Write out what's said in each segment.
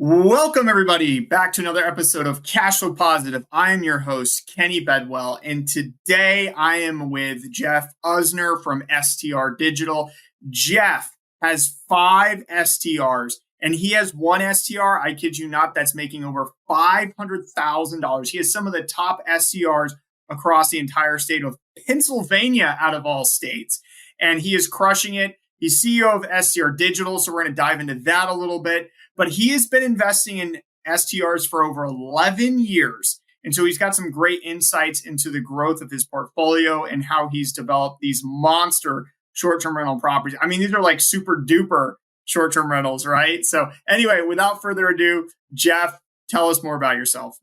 Welcome, everybody, back to another episode of Cash Flow Positive. I am your host, Kenny Bedwell, and today I am with Jeff Usner from STR Digital. Jeff has 5 STRs, and he has one STR, I kid you not, that's making over $500,000. He has some of the top STRs across the entire state of Pennsylvania out of all states, and he is crushing it. He's CEO of STR Digital, so we're going to dive into that a little bit. But he has been investing in STRs for over 11 years. And so he's got some great insights into the growth of his portfolio and how he's developed these monster short-term rental properties. I mean, these are like super duper short-term rentals, right? So anyway, without further ado, Jeff, tell us more about yourself.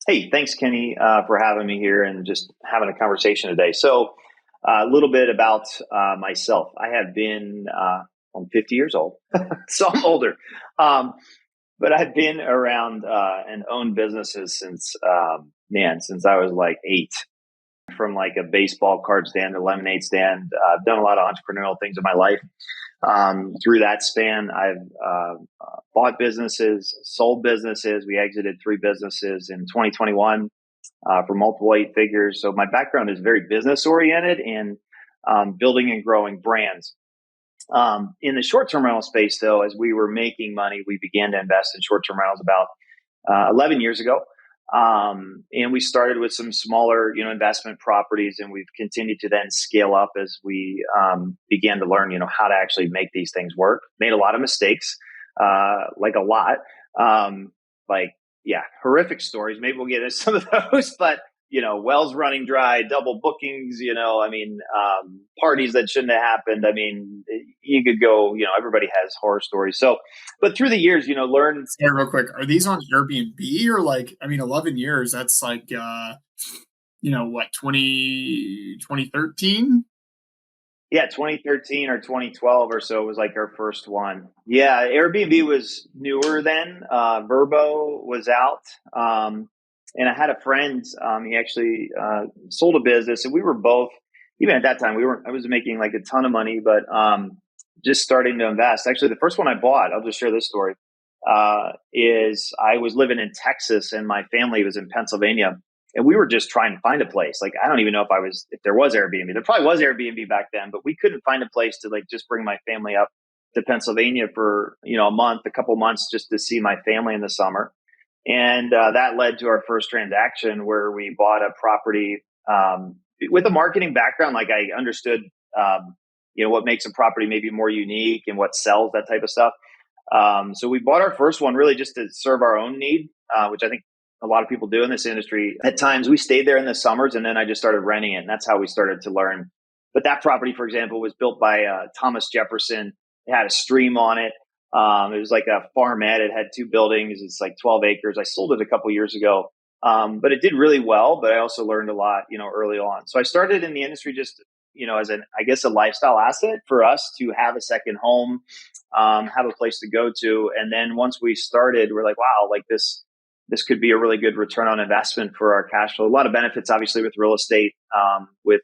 Hey, thanks, Kenny, for having me here and just having a conversation today. So a little bit about myself. I have been I'm 50 years old, so I'm older. But I've been around and owned businesses since I was like 8. From like a baseball card stand to lemonade stand. I've done a lot of entrepreneurial things in my life. Through that span, I've bought businesses, sold businesses. We exited 3 businesses in 2021 for multiple 8 figures. So my background is very business oriented and building and growing brands. In the short-term rental space, though, as we were making money, we began to invest in short-term rentals about 11 years ago. And we started with some smaller, investment properties, and we've continued to then scale up as we began to learn, how to actually make these things work. Made a lot of mistakes, like a lot, horrific stories. Maybe we'll get into some of those, but wells running dry, double bookings, parties that shouldn't have happened. I mean, you could go, everybody has horror stories. So, but through the years, learn. Hey, real quick, are these on Airbnb or 11 years? That's like, 2013? Yeah, 2013 or 2012 or so was like our first one. Yeah, Airbnb was newer then. Verbo was out. And I had a friend, he actually sold a business, and we were both, even at that time, I was making like a ton of money, but just starting to invest. Actually, the first one I bought, I'll just share this story, is I was living in Texas and my family was in Pennsylvania, and we were just trying to find a place. Like, I don't even know if there was Airbnb. There probably was Airbnb back then, but we couldn't find a place to like just bring my family up to Pennsylvania for, a couple months just to see my family in the summer. And that led to our first transaction where we bought a property with a marketing background. Like, I understood, what makes a property maybe more unique and what sells, that type of stuff. So we bought our first one really just to serve our own need, which I think a lot of people do in this industry. At times we stayed there in the summers, and then I just started renting it. And that's how we started to learn. But that property, for example, was built by Thomas Jefferson. It had a stream on it. It was like a farmette. It had 2 buildings. It's like 12 acres. I sold it a couple years ago. But it did really well, but I also learned a lot, early on. So I started in the industry just, as a lifestyle asset for us to have a second home, have a place to go to. And then once we started, we're like, wow, like this could be a really good return on investment for our cash flow. A lot of benefits, obviously, with real estate, with,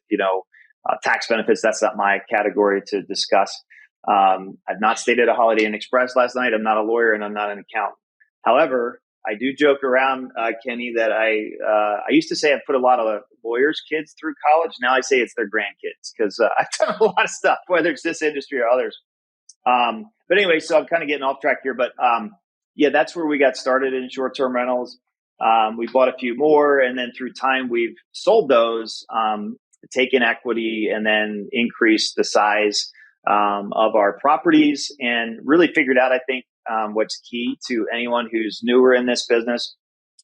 tax benefits. That's not my category to discuss. I've not stayed at a Holiday Inn Express last night. I'm not a lawyer and I'm not an accountant. However, I do joke around, Kenny, that I used to say I put a lot of lawyers' kids through college. Now I say it's their grandkids because I've done a lot of stuff, whether it's this industry or others. But anyway, so I'm kind of getting off track here. But that's where we got started in short-term rentals. We bought a few more, and then through time we've sold those, taken equity, and then increased the size of our properties, and really figured out, I think, what's key to anyone who's newer in this business,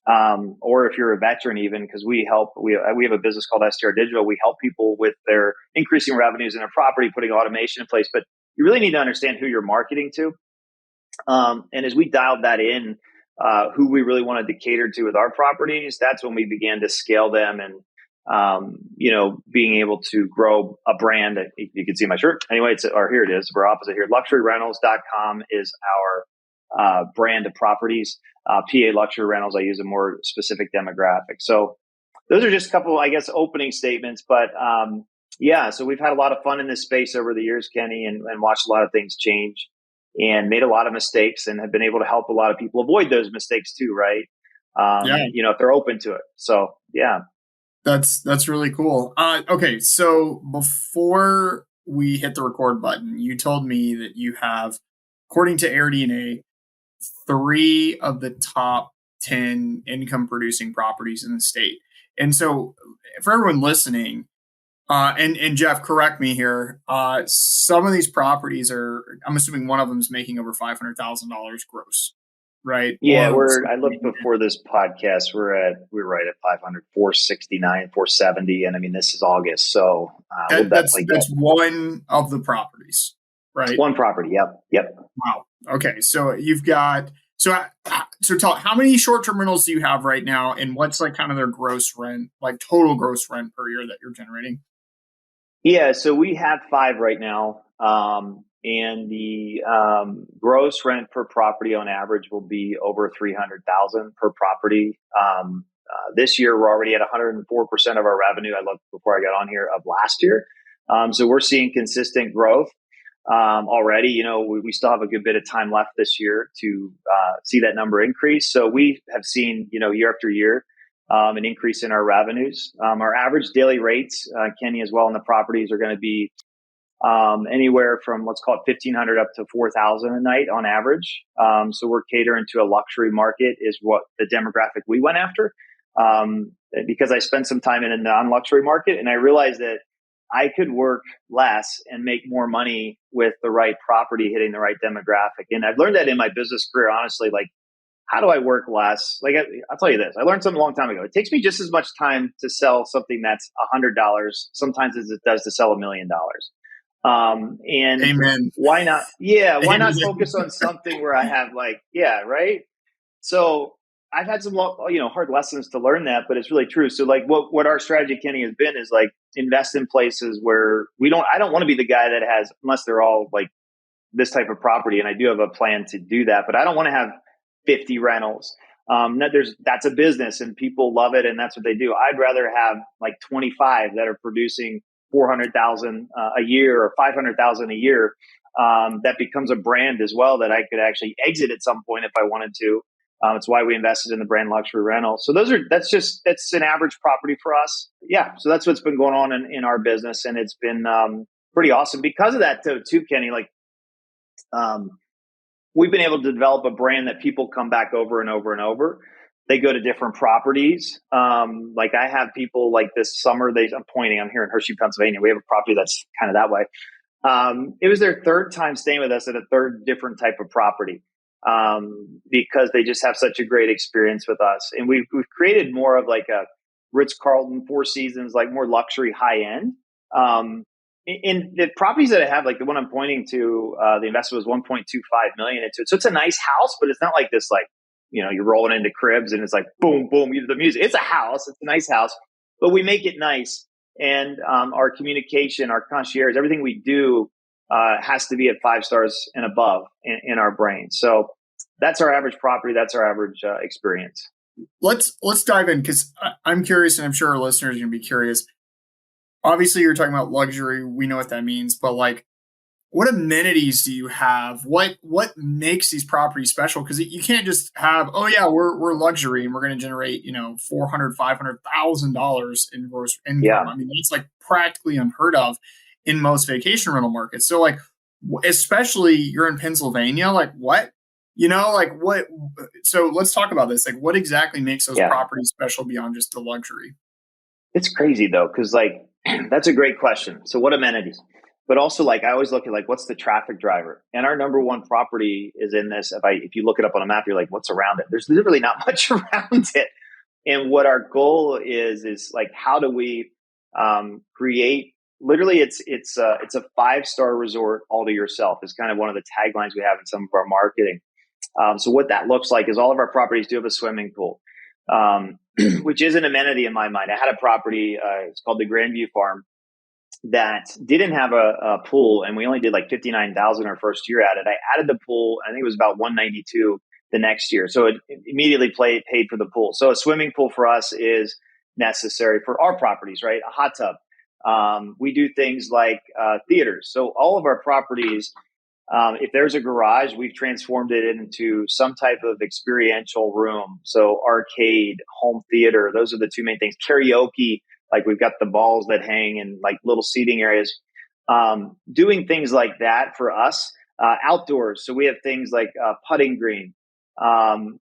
or if you're a veteran even, because we have a business called STR Digital. We help people with their increasing revenues in a property, putting automation in place, but you really need to understand who you're marketing to. And as we dialed that in, who we really wanted to cater to with our properties, that's when we began to scale them and being able to grow a brand. You can see my shirt. Anyway, here it is. We're opposite here. LuxuryRentals.com is our brand of properties. PA Luxury Rentals, I use a more specific demographic. So those are just a couple, opening statements. But so we've had a lot of fun in this space over the years, Kenny, and watched a lot of things change. and made a lot of mistakes and have been able to help a lot of people avoid those mistakes too, right? Yeah, If they're open to it. So yeah. that's really cool. Okay, so before we hit the record button, you told me that you have, according to AirDNA, three of the top 10 income producing properties in the state. And so, for everyone listening, and Jeff, correct me here. Some of these properties are, I'm assuming one of them is making over $500,000 gross, right? Yeah, I looked before this podcast. We're right at 500, 469, 470. And I mean, this is August. So we'll definitely get that's one of the properties, right? one property. Yep. Yep. Wow. Okay. So you've got, so tell, how many short-term rentals do you have right now? And what's like kind of their gross rent, like total gross rent per year that you're generating? Yeah. So we have 5 right now. And the gross rent per property on average will be over 300,000 per property. This year we're already at 104% of our revenue. I looked before I got on here of last year. So we're seeing consistent growth already. We still have a good bit of time left this year to see that number increase. So we have seen, year after year, an increase in our revenues. Our average daily rates, Kenny, as well, on the properties are going to be anywhere from, let's call it 1,500 up to 4,000 a night on average. So we're catering to a luxury market is what the demographic we went after. Because I spent some time in a non-luxury market, and I realized that I could work less and make more money with the right property hitting the right demographic. And I've learned that in my business career, honestly. Like, how do I work less? Like, I'll tell you this. I learned something a long time ago. It takes me just as much time to sell something that's $100 sometimes as it does to sell $1 million. And Amen. why not? Yeah. Why Amen. not focus on something where I have right. So I've had some, hard lessons to learn that, but it's really true. So like what our strategy, Kenny, has been is like invest in places where I don't want to be the guy that has, unless they're all like this type of property. And I do have a plan to do that, but I don't want to have 50 rentals. That's a business and people love it. And that's what they do. I'd rather have like 25 that are producing 400,000 a year or 500,000 a year. That becomes a brand as well that I could actually exit at some point if I wanted to. It's why we invested in the brand luxury rental. So that's an average property for us. Yeah. So that's what's been going on in our business. And it's been pretty awesome because of that too, Kenny. Like, we've been able to develop a brand that people come back over and over and over. They go to different properties. Like I have people like this summer, I'm here in Hershey, Pennsylvania. We have a property that's kind of that way. It was their third time staying with us at a third different type of property. Because they just have such a great experience with us. And we've created more of like a Ritz-Carlton, Four Seasons, like more luxury high end. In the properties that I have, like the one I'm pointing to, the investment was 1.25 million into it. So it's a nice house, but it's not like this, like, you're rolling into cribs and it's like, boom, boom, the music. It's a house. It's a nice house, but we make it nice. And our communication, our concierge, everything we do has to be at 5 stars and above in our brain. So that's our average property. That's our average experience. Let's dive in because I'm curious, and I'm sure our listeners are going to be curious. Obviously, you're talking about luxury. We know what that means, but like, what amenities do you have? What makes these properties special? Because you can't just have, oh yeah, we're luxury and we're going to generate $400,000-$500,000 in gross income. Yeah. I mean, that's like practically unheard of in most vacation rental markets. So like, especially you're in Pennsylvania, like what? What? So let's talk about this. Like, what exactly makes those properties special beyond just the luxury? It's crazy though, because like that's a great question. So what amenities? But also, like, I always look at like what's the traffic driver, and our number one property is in this. If you look it up on a map, you're like, what's around it? There's literally not much around it. And what our goal is like, how do we create? Literally, it's a 5-star resort all to yourself. Is kind of one of the taglines we have in some of our marketing. So what that looks like is all of our properties do have a swimming pool, which is an amenity in my mind. I had a property, it's called the Grandview Farm, that didn't have a pool, and we only did like 59,000 our first year at it. I added the pool. I think it was about 192 the next year. So it immediately paid for the pool. So a swimming pool for us is necessary for our properties, right? A hot tub. We do things like theaters. So all of our properties If there's a garage, we've transformed it into some type of experiential room. So arcade, home theater, those are the two main things. Karaoke, like we've got the balls that hang and like little seating areas. Doing things like that for us. Outdoors. So we have things like putting green. Um,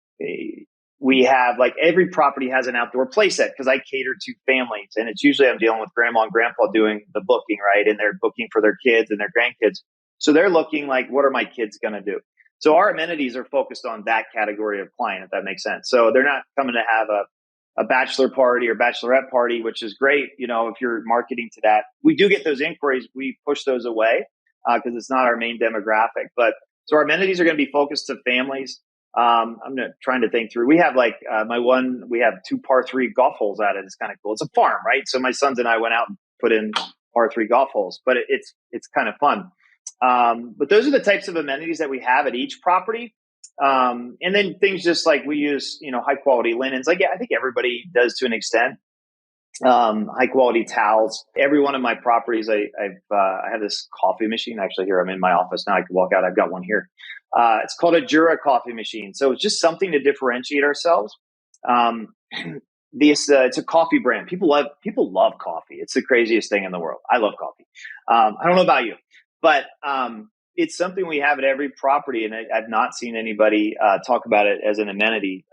we have like every property has an outdoor play set because I cater to families, and it's usually I'm dealing with grandma and grandpa doing the booking, right? And they're booking for their kids and their grandkids. So they're looking like, what are my kids going to do? So our amenities are focused on that category of client, if that makes sense. So they're not coming to have a bachelor party or bachelorette party, which is great. You know, if you're marketing to that, we do get those inquiries. We push those away because it's not our main demographic. But so our amenities are going to be focused to families. I'm trying to think through. We have like we have 2 par 3 golf holes at it. It's kind of cool. It's a farm, right? So my sons and I went out and put in par 3 golf holes, but it's kind of fun. But those are the types of amenities that we have at each property. And then things just like we use, high quality linens. Like, yeah, I think everybody does to an extent. High quality towels. Every one of my properties, I have this coffee machine. Actually, here I'm in my office now. I can walk out. I've got one here. It's called a Jura coffee machine. So it's just something to differentiate ourselves. It's a coffee brand. People love coffee. It's the craziest thing in the world. I love coffee. I don't know about you, but it's something we have at every property, and I've not seen anybody talk about it as an amenity.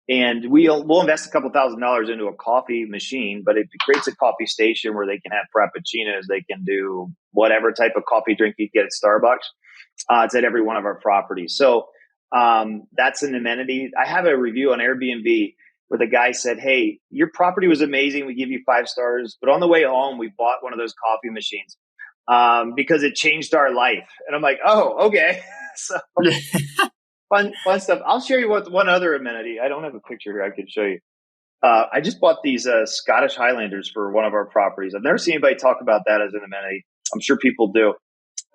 And we'll invest a couple $1,000s into a coffee machine, but it creates a coffee station where they can have frappuccinos. They can do whatever type of coffee drink you get at Starbucks. It's at every one of our properties. So that's an amenity. I have a review on Airbnb where the guy said, "Hey, your property was amazing. We give you 5 stars. But on the way home, we bought one of those coffee machines because it changed our life." And I'm like, "Oh, okay." So fun stuff. I'll share you one other amenity. I don't have a picture here I can show you. I just bought these Scottish Highlanders for one of our properties. I've never seen anybody talk about that as an amenity. I'm sure people do.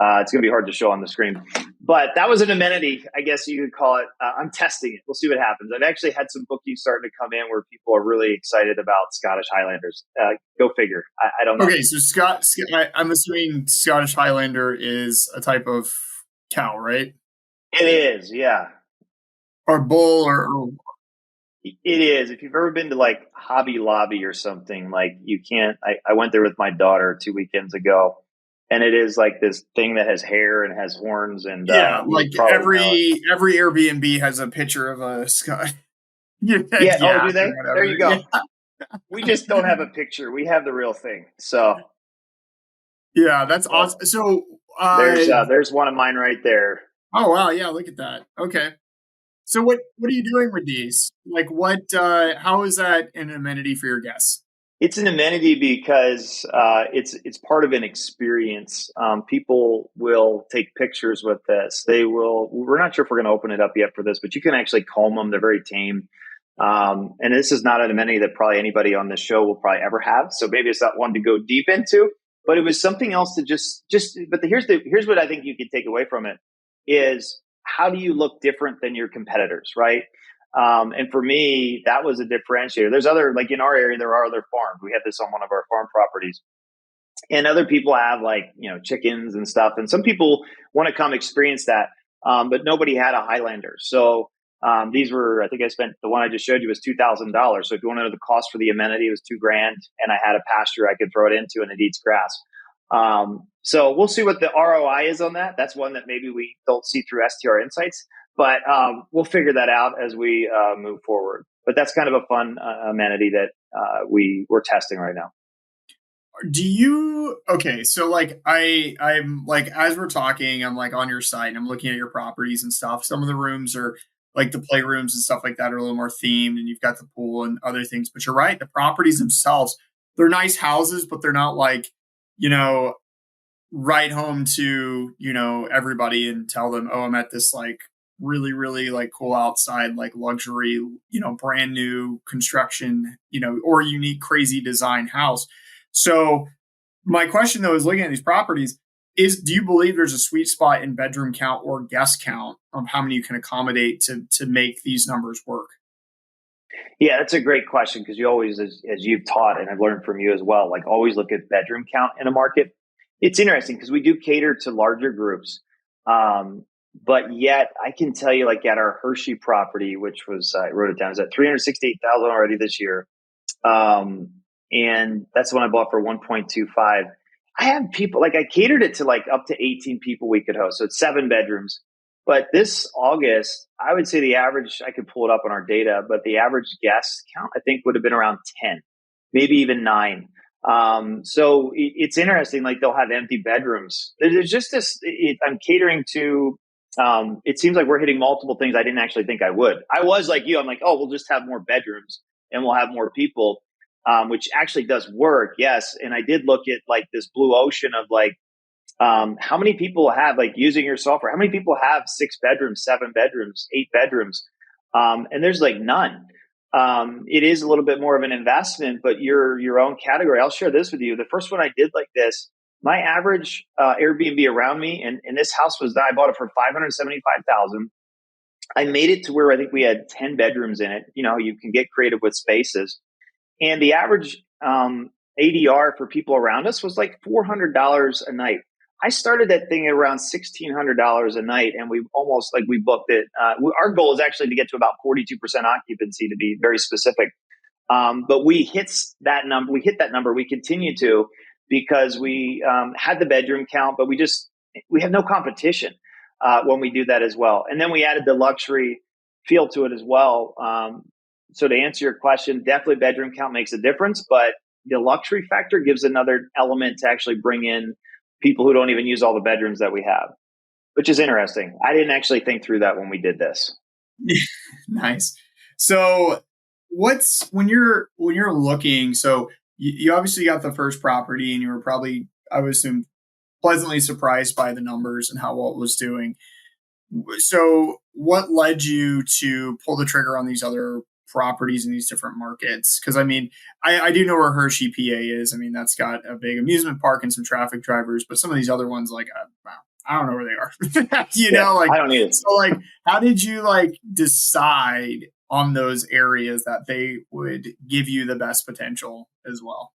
It's going to be hard to show on the screen. But that was an amenity, I guess you could call it. I'm testing it. We'll see what happens. I've actually had some bookings starting to come in where people are really excited about Scottish Highlanders. Go figure. I don't know. Okay, so I'm assuming Scottish Highlander is a type of cow, right? It is, yeah. Or bull or It is. If you've ever been to like Hobby Lobby or something, like you can't. I went there with my daughter 2 weekends ago, and it is like this thing that has hair and has horns, and yeah, like every Airbnb has a picture of a Scott. Yeah. Oh, do they? There you go. Yeah. We just don't have a picture. We have the real thing. So yeah, that's awesome. So there's one of mine right there. Oh wow, yeah, look at that. Okay. So what are you doing with these? Like how is that an amenity for your guests? It's an amenity because it's part of an experience. People will take pictures with this. We're not sure if we're going to open it up yet for this, but you can actually comb them. They're very tame. And this is not an amenity that probably anybody on this show will probably ever have. So maybe it's not one to go deep into, but it was something else to but here's what I think you could take away from it is how do you look different than your competitors, right? And for me, that was a differentiator. There's other, like in our area, there are other farms. We have this on one of our farm properties. And other people have like, chickens and stuff. And some people want to come experience that. But nobody had a Highlander. So these were, I think the one I just showed you was $2,000. So if you want to know the cost for the amenity, it was $2,000. And I had a pasture I could throw it into and it eats grass. So we'll see what the ROI is on that. That's one that maybe we don't see through STR Insights, but we'll figure that out as we move forward. But that's kind of a fun amenity that we're testing right now. Okay, so like I'm like, as we're talking, I'm like on your site and I'm looking at your properties and stuff. Some of the rooms are like the playrooms and stuff like that are a little more themed, and you've got the pool and other things. But you're right, the properties themselves, they're nice houses, but they're not like, write home to, everybody and tell them, oh, I'm at this like really, really like cool outside, like luxury, brand new construction, or unique, crazy design house. So my question though is looking at these properties do you believe there's a sweet spot in bedroom count or guest count of how many you can accommodate to make these numbers work? Yeah, that's a great question because you always, as you've taught and I've learned from you as well, like always look at bedroom count in a market. It's interesting because we do cater to larger groups. But yet I can tell you, like at our Hershey property, which was, I wrote it down, is at 368,000 already this year. Um, and that's the one I bought for 1.25. I have people like I catered it to like up to 18 people we could host. So it's 7 bedrooms. But this August, I would say the average, I could pull it up on our data, but the average guest count, I think, would have been around 10, maybe even 9. So it's interesting. Like they'll have empty bedrooms. There's just this, I'm catering to, it seems like we're hitting multiple things I didn't actually think I would. I was like you, I'm like, oh, we'll just have more bedrooms and we'll have more people, which actually does work. Yes. And I did look at like this blue ocean of like, how many people have like using your software? How many people have 6 bedrooms, 7 bedrooms, 8 bedrooms? And there's like none. It is a little bit more of an investment, but your own category. I'll share this with you. The first one I did like this, my average Airbnb around me, and this house was, I bought it for 575,000. I made it to where I think we had 10 bedrooms in it. You know, you can get creative with spaces. And the average ADR for people around us was like $400 a night. I started that thing at around $1,600 a night, and we almost like we booked it. Our goal is actually to get to about 42% occupancy, to be very specific. But we hit that number. We hit that number. We continue to because we had the bedroom count, but we have no competition when we do that as well. And then we added the luxury feel to it as well. So to answer your question, definitely bedroom count makes a difference, but the luxury factor gives another element to actually bring in people who don't even use all the bedrooms that we have, which is interesting. I didn't actually think through that when we did this. Nice. So when you're looking, so you obviously got the first property and you were probably, I would assume, pleasantly surprised by the numbers and how well it was doing. So what led you to pull the trigger on these other properties in these different markets? Because I mean, I do know where Hershey, PA is. I mean, that's got a big amusement park and some traffic drivers, but some of these other ones, like, I don't know where they are. I don't need it. So like, how did you like decide on those areas that they would give you the best potential as well?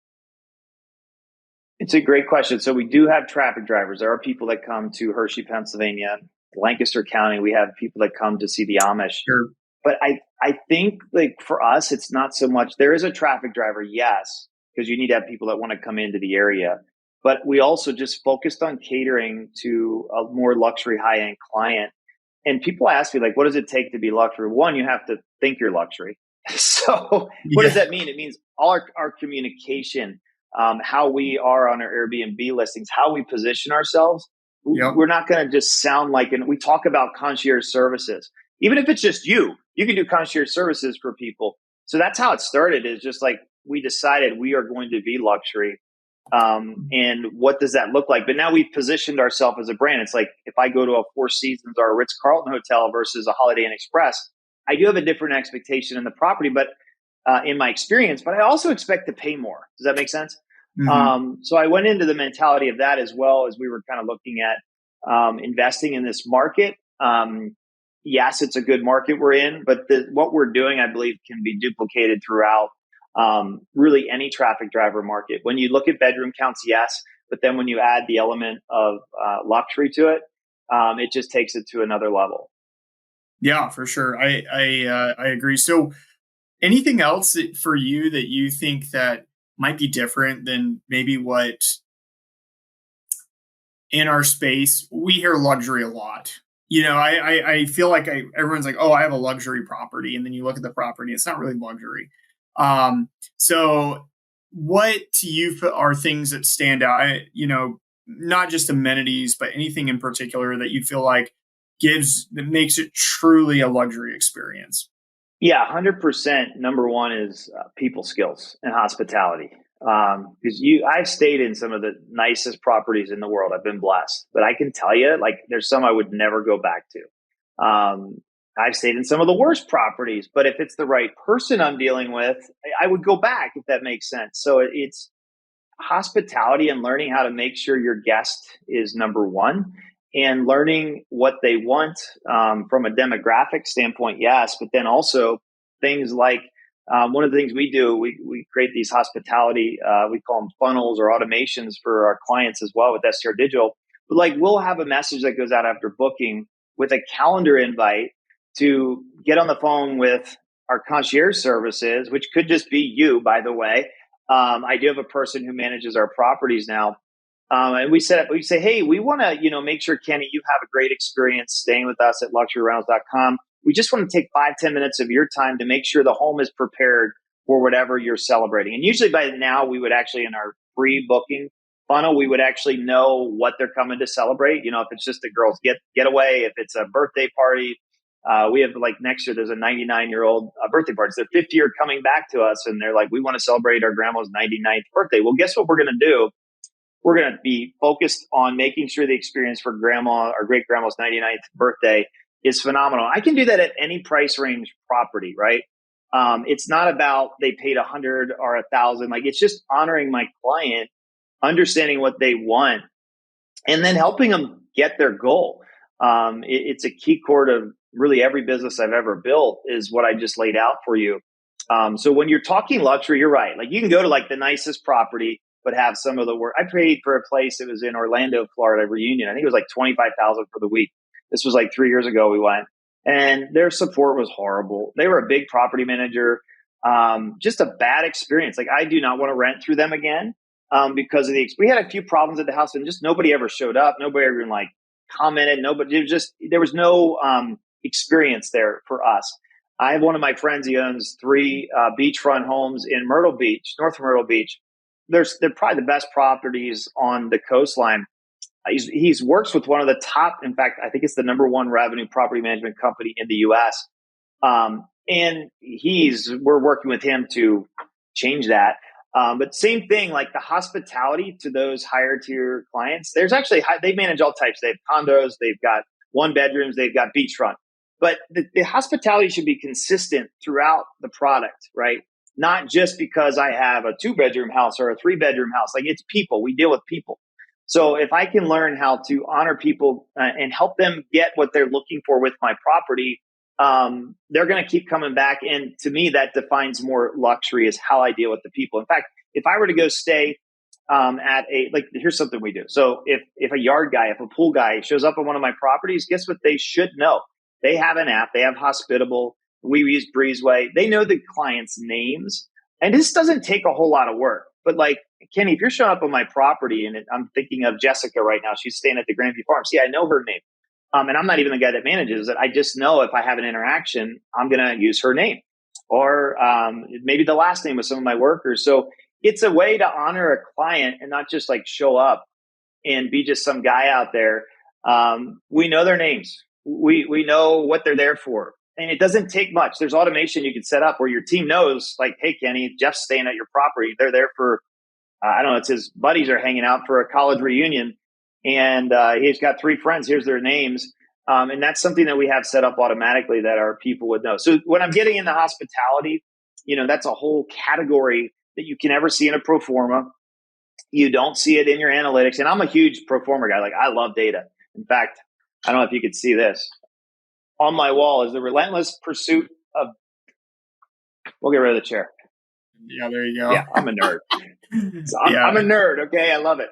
It's a great question. So we do have traffic drivers. There are people that come to Hershey, Pennsylvania, Lancaster County. We have people that come to see the Amish. Sure. But I think like for us, it's not so much. There is a traffic driver, yes, because you need to have people that want to come into the area. But we also just focused on catering to a more luxury high-end client. And people ask me, like, what does it take to be luxury? One, you have to think you're luxury. So what does that mean? It means all our communication, how we are on our Airbnb listings, how we position ourselves. Yep. We're not going to just sound like, and we talk about concierge services. Even if it's just you can do concierge services for people. So that's how it started, is just like we decided we are going to be luxury. And what does that look like? But now we've positioned ourselves as a brand. It's like if I go to a Four Seasons or a Ritz-Carlton hotel versus a Holiday Inn Express, I do have a different expectation in the property, but in my experience, but I also expect to pay more. Does that make sense? Mm-hmm. So I went into the mentality of that as well as we were kind of looking at investing in this market. Yes, it's a good market we're in, but what we're doing, I believe, can be duplicated throughout really any traffic driver market. When you look at bedroom counts, yes, but then when you add the element of luxury to it, it just takes it to another level. Yeah, for sure. I agree. So anything else for you that you think that might be different than maybe what in our space, we hear luxury a lot. You know, I feel like everyone's like, oh, I have a luxury property. And then you look at the property, it's not really luxury. So what to you are things that stand out, not just amenities, but anything in particular that you feel like that makes it truly a luxury experience? Yeah, 100%. Number one is people skills and hospitality. Because I've stayed in some of the nicest properties in the world. I've been blessed, but I can tell you, like, there's some I would never go back to. I've stayed in some of the worst properties, but if it's the right person I'm dealing with, I would go back, if that makes sense. So it's hospitality and learning how to make sure your guest is number one, and learning what they want from a demographic standpoint. Yes, but then also things like One of the things we do, we create these hospitality, we call them funnels or automations for our clients as well with STR Digital. But like we'll have a message that goes out after booking with a calendar invite to get on the phone with our concierge services, which could just be you, by the way. I do have a person who manages our properties now. And we say, hey, we want to, make sure, Kenny, you have a great experience staying with us at luxuryrentals.com. We just want to take 5-10 minutes of your time to make sure the home is prepared for whatever you're celebrating. And usually by now we would actually, in our pre-booking funnel, we would actually know what they're coming to celebrate. If it's just a girl's getaway, if it's a birthday party, we have like next year, there's a 99-year-old birthday party. It's their 50th year coming back to us. And they're like, we want to celebrate our grandma's 99th birthday. Well, guess what we're going to do? We're going to be focused on making sure the experience for grandma or great grandma's 99th birthday is phenomenal. I can do that at any price range property, right? It's not about they paid $100 or $1,000. Like it's just honoring my client, understanding what they want, and then helping them get their goal. It's a key core of really every business I've ever built is what I just laid out for you. So when you're talking luxury, you're right. Like you can go to like the nicest property, but have some of the work. I paid for a place that was in Orlando, Florida, Reunion. I think it was like $25,000 for the week. This was like 3 years ago we went, and their support was horrible. They were a big property manager, just a bad experience. Like I do not want to rent through them again because of we had a few problems at the house, and just nobody ever showed up. Nobody ever like commented. Nobody. There was no experience there for us. I have one of my friends. He owns 3 beachfront homes in Myrtle Beach, North Myrtle Beach. They're probably the best properties on the coastline. He's works with one of the top, in fact, I think it's the #1 revenue property management company in the U.S. And we're working with him to change that. But same thing, like the hospitality to those higher tier clients. There's actually, they manage all types. They have condos, they've got 1 bedrooms, they've got beachfront. But the hospitality should be consistent throughout the product, right? Not just because I have a 2-bedroom house or a 3-bedroom house. Like it's people. We deal with people. So if I can learn how to honor people and help them get what they're looking for with my property, they're going to keep coming back. And to me, that defines more luxury is how I deal with the people. In fact, if I were to go stay here's something we do. So if a yard guy, if a pool guy shows up on one of my properties, guess what they should know? They have an app. They have Hospitable. We use Breezeway. They know the clients' names. And this doesn't take a whole lot of work. But like, Kenny, if you're showing up on my property, and I'm thinking of Jessica right now, she's staying at the Grandview Farm. See, I know her name. And I'm not even the guy that manages it. I just know if I have an interaction, I'm going to use her name or maybe the last name of some of my workers. So it's a way to honor a client and not just like show up and be just some guy out there. We know their names. We know what they're there for. And it doesn't take much. There's automation you can set up where your team knows, like, hey, Kenny, Jeff's staying at your property. They're there for, I don't know, it's his buddies are hanging out for a college reunion. And he's got 3 friends. Here's their names. And that's something that we have set up automatically that our people would know. So when I'm getting into hospitality, that's a whole category that you can never see in a pro forma. You don't see it in your analytics. And I'm a huge pro forma guy. Like I love data. In fact, I don't know if you could see this. On my wall is the relentless pursuit of, we'll get rid of the chair. Yeah, there you go. Yeah, I'm a nerd. I'm a nerd. Okay. I love it.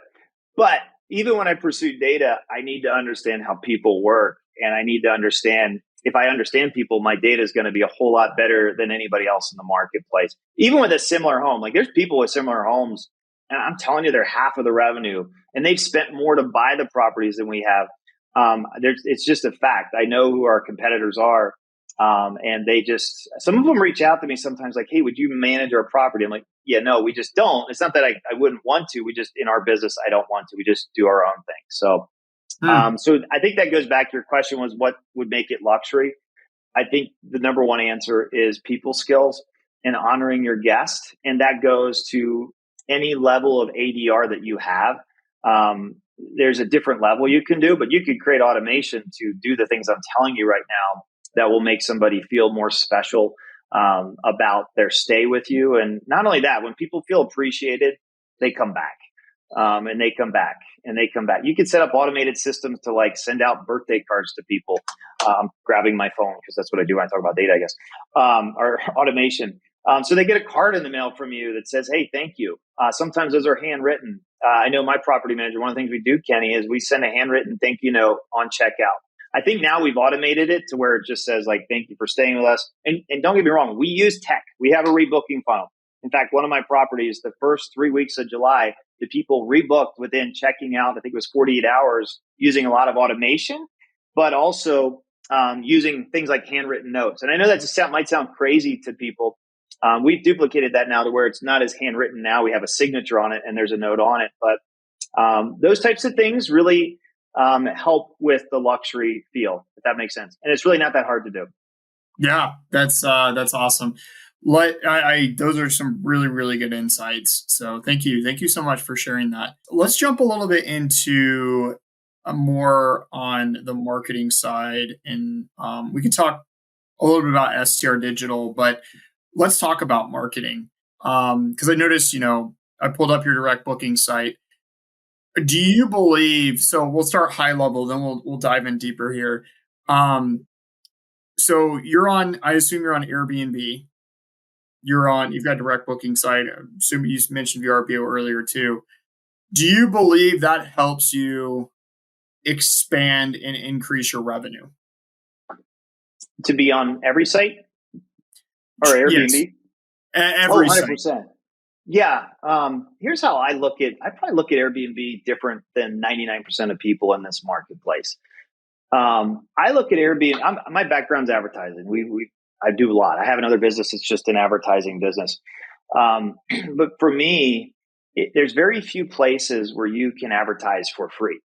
But even when I pursue data, I need to understand how people work. And I need to understand, if I understand people, my data is going to be a whole lot better than anybody else in the marketplace. Even with a similar home, like there's people with similar homes, and I'm telling you, they're half of the revenue, and they've spent more to buy the properties than we have. It's just a fact. I know who our competitors are. And some of them reach out to me sometimes like, hey, would you manage our property? I'm like, yeah, no, we just don't. It's not that I wouldn't want to. We just, in our business, I don't want to. We just do our own thing. So, so I think that goes back to your question was what would make it luxury? I think the #1 answer is people skills and honoring your guest. And that goes to any level of ADR that you have. There's a different level you can do, but you could create automation to do the things I'm telling you right now that will make somebody feel more special about their stay with you. And not only that, when people feel appreciated, they come back and they come back and they come back. You can set up automated systems to like send out birthday cards to people. I'm grabbing my phone because that's what I do when I talk about data, I guess, or automation. So they get a card in the mail from you that says, "Hey, thank you." Sometimes those are handwritten. I know my property manager, one of the things we do, Kenny, is we send a handwritten thank you note on checkout. I think now we've automated it to where it just says like, "Thank you for staying with us." And don't get me wrong, we use tech. We have a rebooking funnel. In fact, one of my properties, the first 3 weeks of July, the people rebooked within checking out, I think it was 48 hours, using a lot of automation, but also using things like handwritten notes. And I know that might sound crazy to people. We've duplicated that now to where it's not as handwritten now. We have a signature on it and there's a note on it. But those types of things really help with the luxury feel, if that makes sense. And it's really not that hard to do. Yeah, that's awesome. Those are some really, really good insights. So thank you so much for sharing that. Let's jump a little bit into more on the marketing side, and we can talk a little bit about STR Digital, but let's talk about marketing because I noticed, I pulled up your direct booking site. Do you believe? So we'll start high level, then we'll dive in deeper here. So I assume you're on Airbnb. You've got direct booking site. I assume you mentioned VRBO earlier too. Do you believe that helps you expand and increase your revenue? To be on every site or Airbnb? Yes. Every 100%. site. Yeah. Here's how I probably look at Airbnb different than 99% of people in this marketplace. I look at Airbnb. My background's advertising. I do a lot. I have another business. It's just an advertising business. But for me, there's very few places where you can advertise for free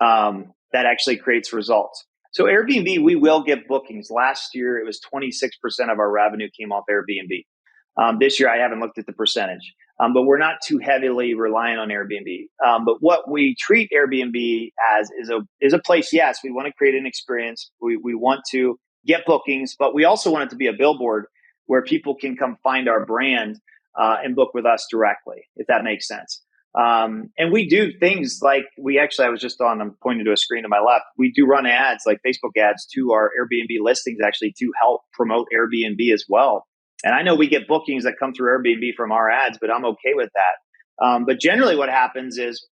that actually creates results. So Airbnb, we will get bookings. Last year, it was 26% of our revenue came off Airbnb. This year, I haven't looked at the percentage, but we're not too heavily reliant on Airbnb. But what we treat Airbnb as is a place. Yes, we want to create an experience. We want to get bookings, but we also want it to be a billboard where people can come find our brand and book with us directly, if that makes sense. And we do things like I'm pointing to a screen to my left. We do run ads like Facebook ads to our Airbnb listings actually to help promote Airbnb as well. And I know we get bookings that come through Airbnb from our ads, but I'm okay with that. But generally what happens is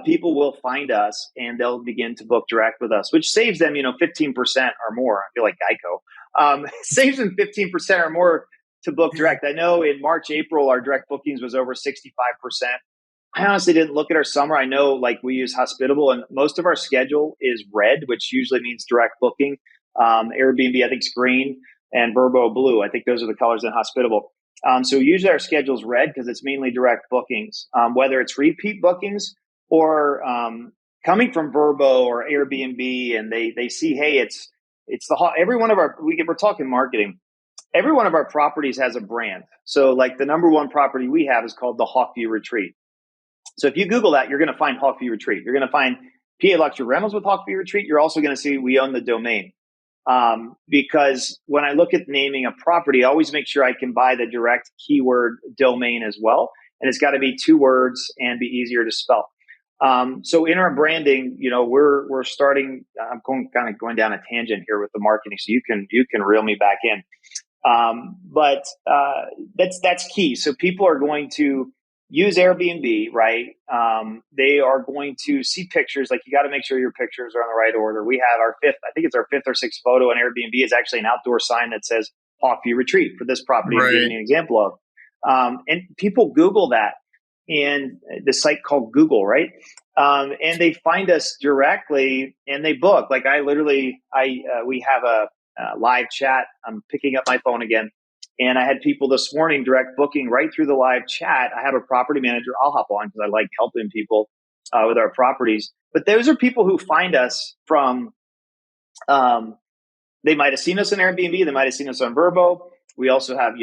people will find us and they'll begin to book direct with us, which saves them, 15% or more. I feel like Geico. Saves them 15% or more to book direct. I know in March, April, our direct bookings was over 65%. I honestly didn't look at our summer. I know like we use Hospitable and most of our schedule is red, which usually means direct booking. Airbnb, I think, is green, and Vrbo blue. I think those are the colors in Hospitable. So usually our schedule is red because it's mainly direct bookings, whether it's repeat bookings or coming from Vrbo or Airbnb, and they see, hey, it's every one of we're talking marketing. Every one of our properties has a brand. So like the number one property we have is called the Hawkview Retreat. So if you Google that, you're going to find Hawkview Retreat. You're going to find PA Luxury Rentals with Hawkview Retreat. You're also going to see we own the domain. Because when I look at naming a property, I always make sure I can buy the direct keyword domain as well. And it's got to be 2 words and be easier to spell. So in our branding, we're starting, I'm going down a tangent here with the marketing. So you can reel me back in. But that's key. So people are going to use Airbnb, right? They are going to see pictures. Like you got to make sure your pictures are in the right order. We have I think it's our 5th or 6th photo on Airbnb is actually an outdoor sign that says Hawkview Retreat for this property. Right. I'm giving you an example of. And people Google that and the site called Google, right? And they find us directly and they book. Like we have a live chat. I'm picking up my phone again. And I had people this morning direct booking right through the live chat. I have a property manager. I'll hop on because I like helping people with our properties. But those are people who find us from, they might have seen us on Airbnb. They might have seen us on Vrbo. We also have,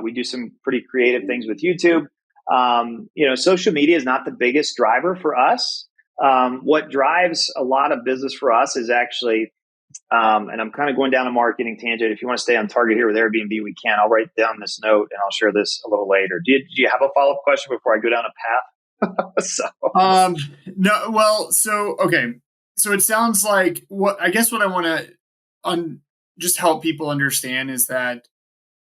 we do some pretty creative things with YouTube. Social media is not the biggest driver for us. What drives a lot of business for us is actually, and I'm kind of going down a marketing tangent. If you want to stay on target here with Airbnb, we can. I'll write down this note and I'll share this a little later. Do you have a follow-up question before I go down a path? No. Well, okay. So it sounds like what I want to just help people understand is that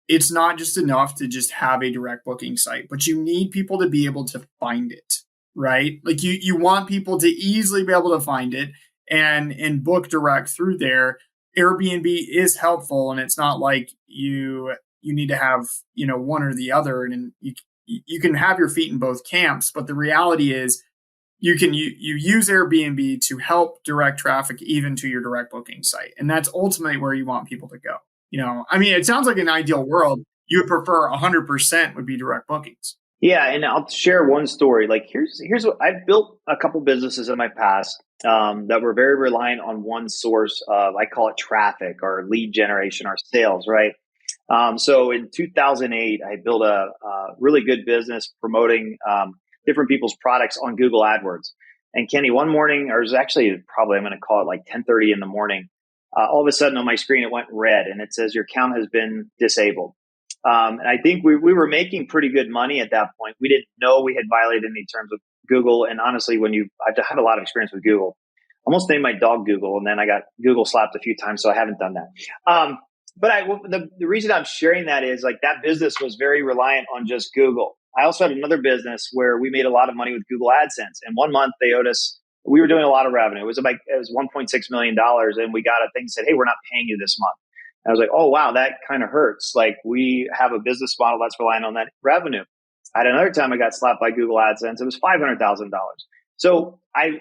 it's not just enough to just have a direct booking site, but you need people to be able to find it, right? Like you want people to easily be able to find it and book direct through there. Airbnb is helpful, and it's not like you need to have one or the other, and you can have your feet in both camps. But the reality is, you use Airbnb to help direct traffic even to your direct booking site, and that's ultimately where you want people to go. I mean, it sounds like an ideal world. You would prefer 100% would be direct bookings. Yeah, and I'll share one story. Like here's what I've built a couple businesses in my past that were very reliant on one source of, I call it traffic or lead generation or sales, right? So in 2008, I built a really good business promoting different people's products on Google AdWords. And Kenny, one morning, or it was actually probably, I'm going to call it like 10:30 in the morning, all of a sudden on my screen, it went red and it says your account has been disabled. And I think we were making pretty good money at that point. We didn't know we had violated any terms of Google. And honestly, I've had a lot of experience with Google. Almost named my dog Google, and then I got Google slapped a few times, so I haven't done that. But the reason I'm sharing that is like that business was very reliant on just Google. I also had another business where we made a lot of money with Google AdSense. And one month they owed us, we were doing a lot of revenue. It was $1.6 million. And we got a thing that said, hey, we're not paying you this month. And I was like, oh, wow, that kind of hurts. Like we have a business model that's relying on that revenue. At another time I got slapped by Google AdSense. It was $500,000. So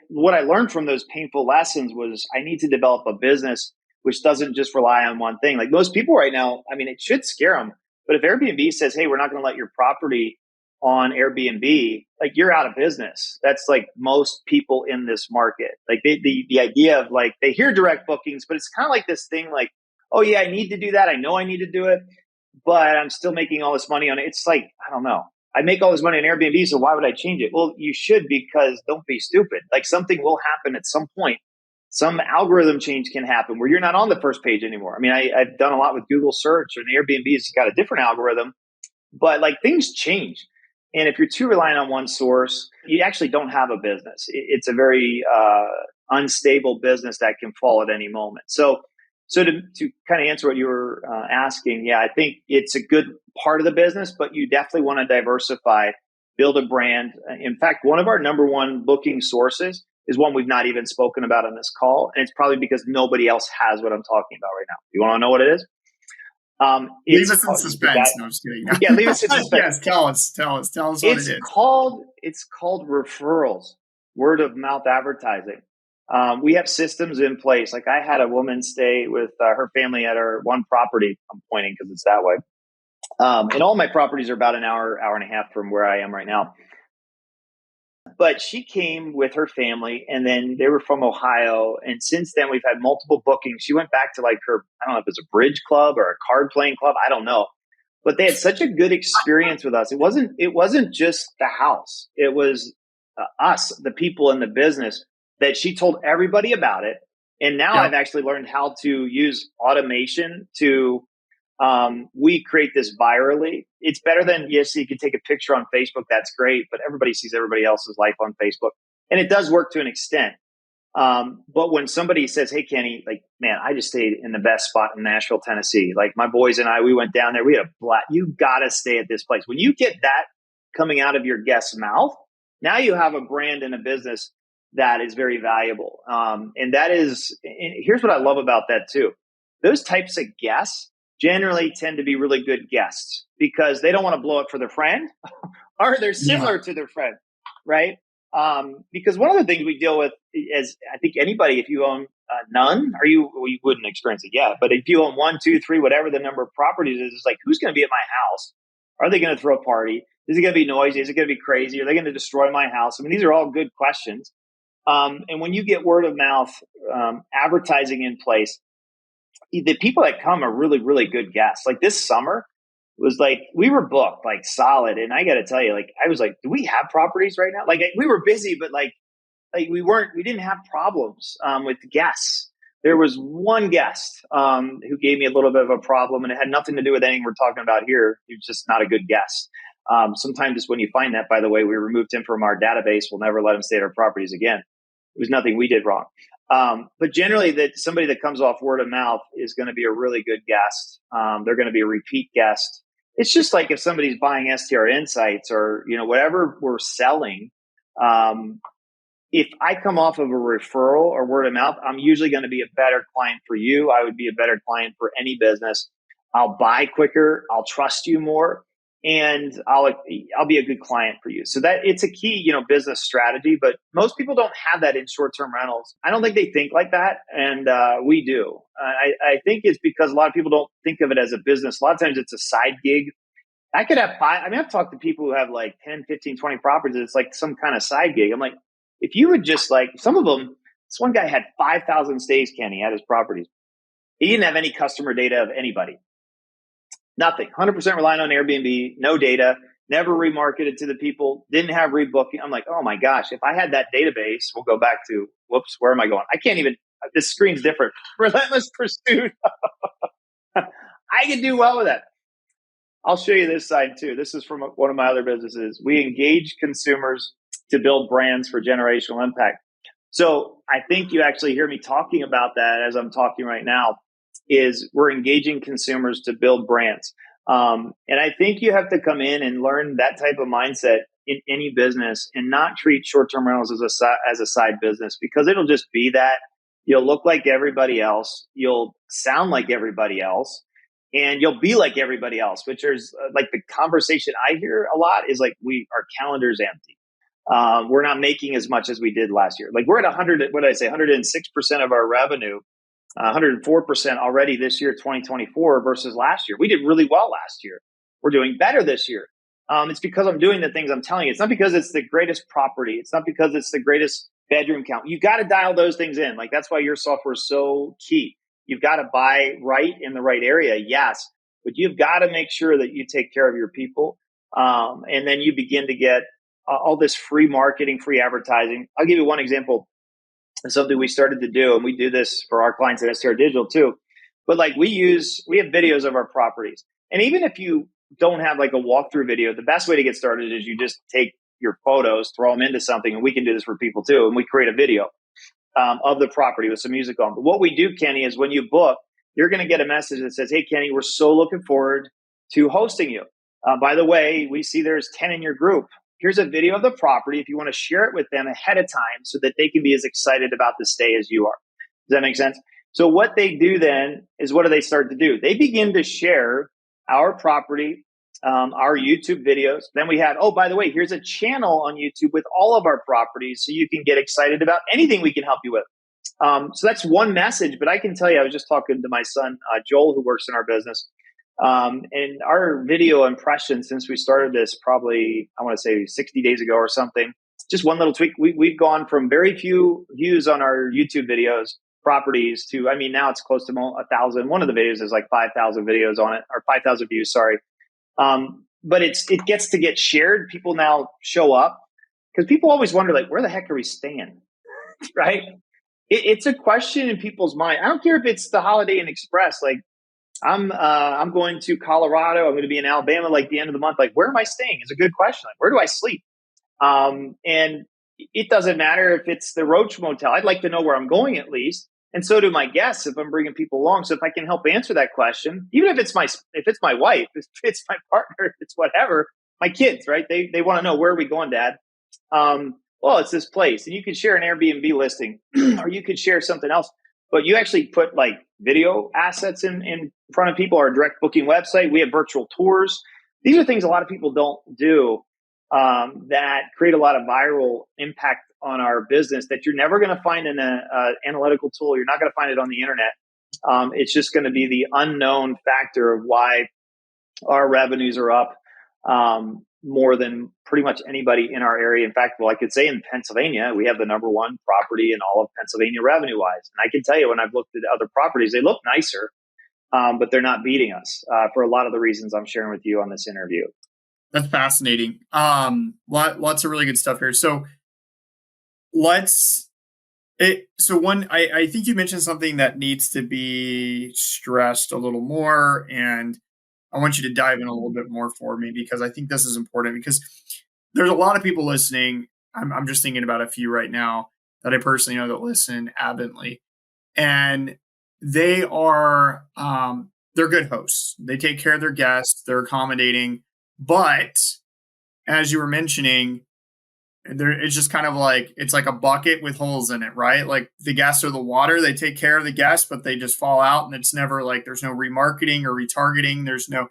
what I learned from those painful lessons was I need to develop a business which doesn't just rely on one thing. Like most people right now, I mean, it should scare them. But if Airbnb says, hey, we're not going to let your property on Airbnb, like you're out of business. That's like most people in this market. Like the idea of like, they hear direct bookings, but it's kind of like this thing like, oh yeah, I need to do that. I know I need to do it, but I'm still making all this money on it. It's like, I don't know. I make all this money on Airbnb, so why would I change it? Well, you should, because don't be stupid. Like something will happen at some point. Some algorithm change can happen where you're not on the first page anymore. I mean, I've done a lot with Google search, and Airbnb's got a different algorithm, but like things change. And if you're too reliant on one source, you actually don't have a business. It's a very unstable business that can fall at any moment. So to kind of answer what you were asking, yeah, I think it's a good part of the business, but you definitely want to diversify, build a brand. In fact, one of our number one booking sources is one we've not even spoken about on this call. And it's probably because nobody else has what I'm talking about right now. You want to know what it is? Leave us in suspense. No, I'm just kidding. Yeah, leave us in suspense. Yes, tell us what it is. It's called referrals, word of mouth advertising. We have systems in place. Like I had a woman stay with her family at our one property. I'm pointing because it's that way. And all my properties are about an hour and a half from where I am right now. But she came with her family, and then they were from Ohio. And since then, we've had multiple bookings. She went back to like her, I don't know if it's a bridge club or a card playing club. I don't know. But they had such a good experience with us. It wasn't just the house. It was us, the people in the business, that she told everybody about it. And now I've actually learned how to use automation to we create this virally. It's better than, yes, you can take a picture on Facebook. That's great. But everybody sees everybody else's life on Facebook. And it does work to an extent. But when somebody says, hey, Kenny, like, man, I just stayed in the best spot in Nashville, Tennessee. Like my boys and I, we went down there. We had a blast. You got to stay at this place. When you get that coming out of your guest's mouth, now you have a brand and a business that is very valuable. And here's what I love about that too. Those types of guests generally tend to be really good guests because they don't want to blow up for their friend or they're similar to their friend, right? Because one of the things we deal with is, I think anybody, if you own none, you wouldn't experience it yet, but if you own 1, 2, 3, whatever the number of properties is, it's like, who's going to be at my house? Are they going to throw a party? Is it going to be noisy? Is it going to be crazy? Are they going to destroy my house? I mean, these are all good questions. And when you get word of mouth advertising in place, the people that come are really, really good guests. Like this summer was like, we were booked like solid. And I got to tell you, like, I was like, do we have properties right now? Like we were busy, but like we didn't have problems with guests. There was one guest who gave me a little bit of a problem, and it had nothing to do with anything we're talking about here. He was just not a good guest. Sometimes it's when you find that, by the way, we removed him from our database. We'll never let him stay at our properties again. It was nothing we did wrong. But generally, that somebody that comes off word of mouth is going to be a really good guest. They're going to be a repeat guest. It's just like if somebody's buying STR Insights or whatever we're selling. If I come off of a referral or word of mouth, I'm usually going to be a better client for you. I would be a better client for any business. I'll buy quicker. I'll trust you more, and I'll be a good client for you. So that it's a key, business strategy. But most people don't have that in short-term rentals. I don't think they think like that, and we do. I think it's because a lot of people don't think of it as a business. A lot of times it's a side gig. I could have five. I mean, I've talked to people who have like 10, 15, 20 properties. It's like some kind of side gig. I'm like, if you would just some of them, this one guy had 5,000 stays, Kenny, at his properties. He didn't have any customer data of anybody. Nothing. 100% relying on Airbnb, no data, never remarketed to the people, didn't have rebooking. I'm like, oh my gosh, if I had that database, we'll go back to, whoops, where am I going? I can't even, this screen's different. Relentless pursuit. I could do well with that. I'll show you this side too. This is from one of my other businesses. We engage consumers to build brands for generational impact. So I think you actually hear me talking about that as I'm talking right now, is we're engaging consumers to build brands. And I think you have to come in and learn that type of mindset in any business and not treat short-term rentals as a side business, because it'll just be that. You'll look like everybody else. You'll sound like everybody else. And you'll be like everybody else, which is like the conversation I hear a lot is like, our calendar's empty. We're not making as much as we did last year. Like we're at 106% of our revenue, 104% already this year, 2024 versus last year. We did really well last year. We're doing better this year. It's because I'm doing the things I'm telling you. It's not because it's the greatest property. It's not because it's the greatest bedroom count. You got to dial those things in. Like that's why your software is so key. You've got to buy right in the right area, yes, but you've got to make sure that you take care of your people. And then you begin to get all this free marketing, free advertising. I'll give you one example of something we started to do, and we do this for our clients at STR Digital too. But like we have videos of our properties. And even if you don't have like a walkthrough video, the best way to get started is you just take your photos, throw them into something, and we can do this for people too. And we create a video of the property with some music on. But what we do, Kenny, is when you book, you're going to get a message that says, hey, Kenny, we're so looking forward to hosting you. By the way, we see there's 10 in your group. Here's a video of the property if you want to share it with them ahead of time so that they can be as excited about the stay as you are. Does that make sense? So what they do then is, what do they start to do? They begin to share our property, our YouTube videos. Then we have, oh, by the way, here's a channel on YouTube with all of our properties so you can get excited about anything we can help you with. So that's one message, but I can tell you, I was just talking to my son, Joel, who works in our business. And our video impressions since we started this, probably, I want to say 60 days ago or something, just one little tweak. We've gone from very few views on our YouTube videos, properties, to, I mean, now it's close to 1,000. One of the videos is like 5,000 videos on it, or 5,000 views, sorry. But it gets to get shared. People now show up because people always wonder, like, where the heck are we staying? Right? It's a question in people's mind. I don't care if it's the Holiday Inn Express. Like, I'm going to Colorado. I'm going to be in Alabama, like the end of the month. Like, where am I staying? Is a good question. Like, where do I sleep? And it doesn't matter if it's the Roach Motel. I'd like to know where I'm going at least. And so do my guests if I'm bringing people along. So if I can help answer that question, even if it's my wife, if it's my partner, if it's whatever, my kids, right? They want to know, where are we going, Dad? Well, it's this place. And you could share an Airbnb listing or you could share something else. But you actually put like video assets in front of people. Our direct booking website. We have virtual tours. These are things a lot of people don't do that create a lot of viral impact on our business that you're never going to find in an analytical tool. You're not going to find it on the internet. It's just going to be the unknown factor of why our revenues are up more than pretty much anybody in our area. In fact, well, I could say in Pennsylvania, we have the number one property in all of Pennsylvania revenue-wise. And I can tell you, when I've looked at other properties, they look nicer, but they're not beating us for a lot of the reasons I'm sharing with you on this interview. That's fascinating. Lots of really good stuff here. So I think you mentioned something that needs to be stressed a little more, and I want you to dive in a little bit more for me, because I think this is important, because there's a lot of people listening. I'm just thinking about a few right now that I personally know that listen avidly, and they are they're good hosts. They take care of their guests. They're accommodating, but as you were mentioning, it's just kind of like it's like a bucket with holes in it, right? Like the guests are the water. They take care of the guests, but they just fall out, and it's never like there's no remarketing or retargeting. There's no,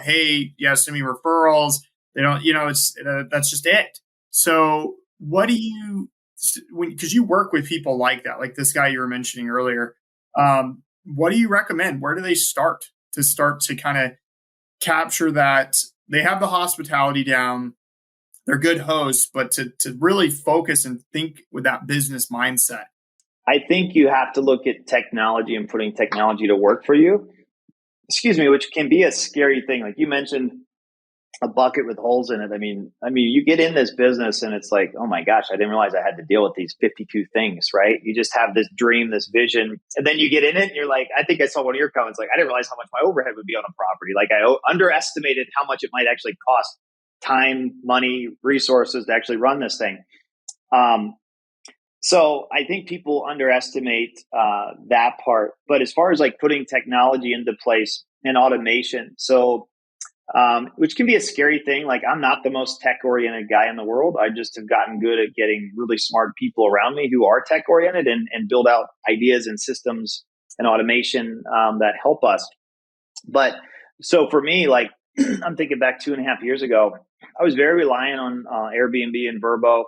hey, yes, send me referrals. They don't, it's that's just it. So what do you, because you work with people like that, like this guy you were mentioning earlier, what do you recommend? Where do they start to kind of capture that they have the hospitality down? They're good hosts, but to really focus and think with that business mindset. I think you have to look at technology and putting technology to work for you. Excuse me, which can be a scary thing. Like you mentioned, a bucket with holes in it. I mean, you get in this business and it's like, oh my gosh, I didn't realize I had to deal with these 52 things, right? You just have this dream, this vision, and then you get in it and you're like, I think I saw one of your comments, like, I didn't realize how much my overhead would be on a property. Like I underestimated how much it might actually cost time, money, resources to actually run this thing. So I think people underestimate that part. But as far as like putting technology into place and automation, so which can be a scary thing. Like I'm not the most tech oriented guy in the world. I just have gotten good at getting really smart people around me who are tech oriented and build out ideas and systems and automation that help us. But so for me, like I'm thinking back 2.5 years ago, I was very reliant on Airbnb and Vrbo.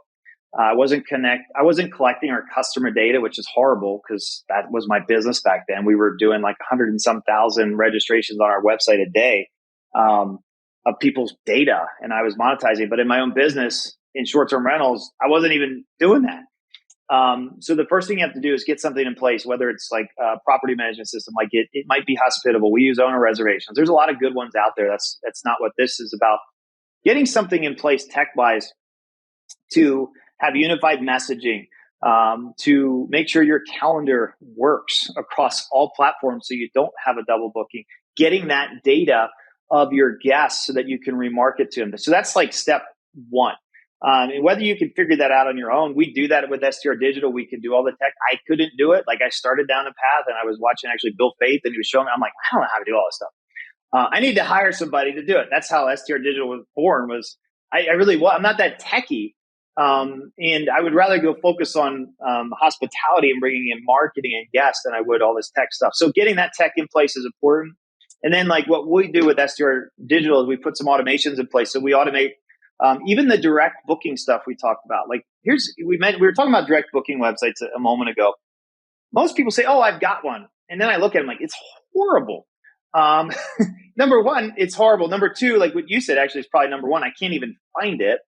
I wasn't collecting our customer data, which is horrible because that was my business back then. We were doing like 100 and some thousand registrations on our website a day of people's data, and I was monetizing. But in my own business in short-term rentals, I wasn't even doing that. So the first thing you have to do is get something in place, whether it's like a property management system, like it might be hospitable. We use owner reservations. There's a lot of good ones out there. That's not what this is about. Getting something in place tech-wise to have unified messaging, to make sure your calendar works across all platforms so you don't have a double booking, getting that data of your guests so that you can remarket to them. So that's like step one. And whether you can figure that out on your own, we do that with STR Digital. We can do all the tech. I couldn't do it. Like I started down a path and I was watching actually Bill Faith and he was showing me, I'm like, I don't know how to do all this stuff. I need to hire somebody to do it. That's how STR Digital was born. I'm not that techie. And I would rather go focus on hospitality and bringing in marketing and guests than I would all this tech stuff. So getting that tech in place is important. And then like what we do with STR Digital is we put some automations in place. So we automate even the direct booking stuff we talked about. Like we were talking about direct booking websites a moment ago. Most people say, oh, I've got one. And then I look at them like, it's horrible. Number one, it's horrible. Number two, like what you said, actually is probably number one. I can't even find it.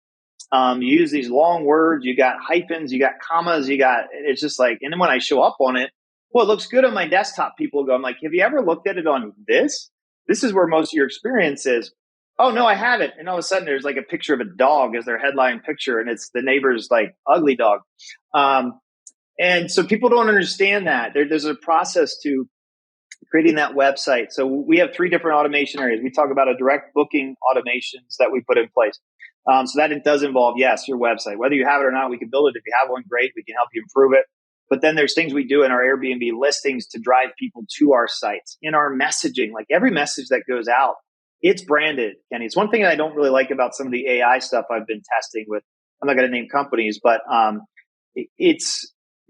You use these long words, you got hyphens, you got commas, it's just like, and then when I show up on it, well, it looks good on my desktop. People go, I'm like, have you ever looked at it on this? This is where most of your experience is. Oh no, I haven't. And all of a sudden there's like a picture of a dog as their headline picture and it's the neighbor's like ugly dog. And so people don't understand that there's a process to creating that website. So we have 3 different automation areas. We talk about a direct booking automations that we put in place. So that it does involve, yes, your website. Whether you have it or not, we can build it. If you have one, great. We can help you improve it. But then there's things we do in our Airbnb listings to drive people to our sites. In our messaging, like every message that goes out, it's branded, Kenny. It's one thing that I don't really like about some of the AI stuff I've been testing with. I'm not going to name companies, but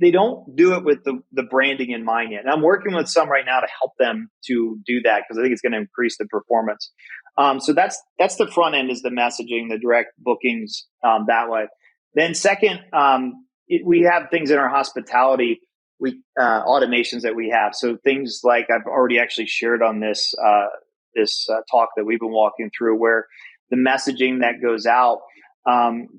they don't do it with the branding in mind yet. And I'm working with some right now to help them to do that because I think it's going to increase the performance. So that's the front end is the messaging, the direct bookings that way. Then second, we have things in our hospitality automations that we have. So things like I've already actually shared on this talk that we've been walking through, where the messaging that goes out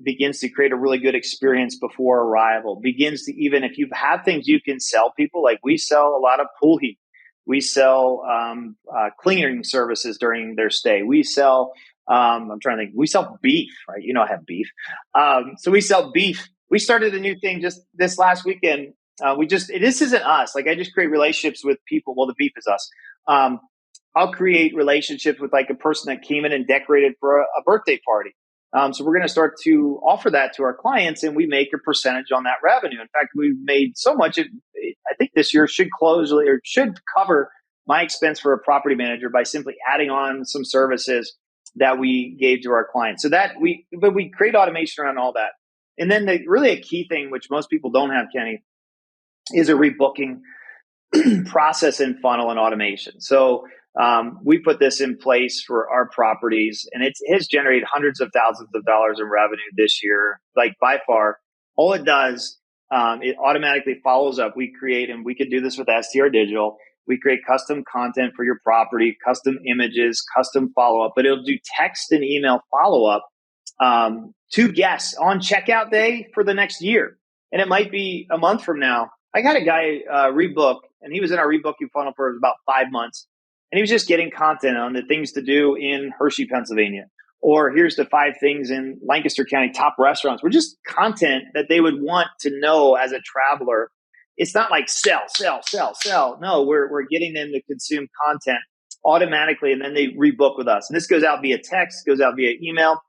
begins to create a really good experience before arrival. Begins to, even if you have things you can sell people, like we sell a lot of pool heat. We sell cleaning services during their stay. We sell, I'm trying to think, we sell beef, right? You know, I have beef. So we sell beef. We started a new thing just this last weekend. This isn't us. Like I just create relationships with people. Well, the beef is us. I'll create relationships with like a person that came in and decorated for a birthday party. So we're going to start to offer that to our clients, and we make a percentage on that revenue. In fact, we've made so much. I think this year should close or should cover my expense for a property manager by simply adding on some services that we gave to our clients. So but we create automation around all that. And then really a key thing, which most people don't have, Kenny, is a rebooking process and funnel and automation. So we put this in place for our properties, and it has generated hundreds of thousands of dollars in revenue this year. Like by far, all it does, it automatically follows up. We create, and we could do this with STR Digital. We create custom content for your property, custom images, custom follow-up, but it'll do text and email follow-up to guests on checkout day for the next year. And it might be a month from now. I got a guy rebook, and he was in our rebooking funnel for about 5 months. And he was just getting content on the things to do in Hershey, Pennsylvania. Or here's the 5 things in Lancaster County, top restaurants. We're just content that they would want to know as a traveler. It's not like sell. No, we're getting them to consume content automatically, and then they rebook with us. And this goes out via text, goes out via email.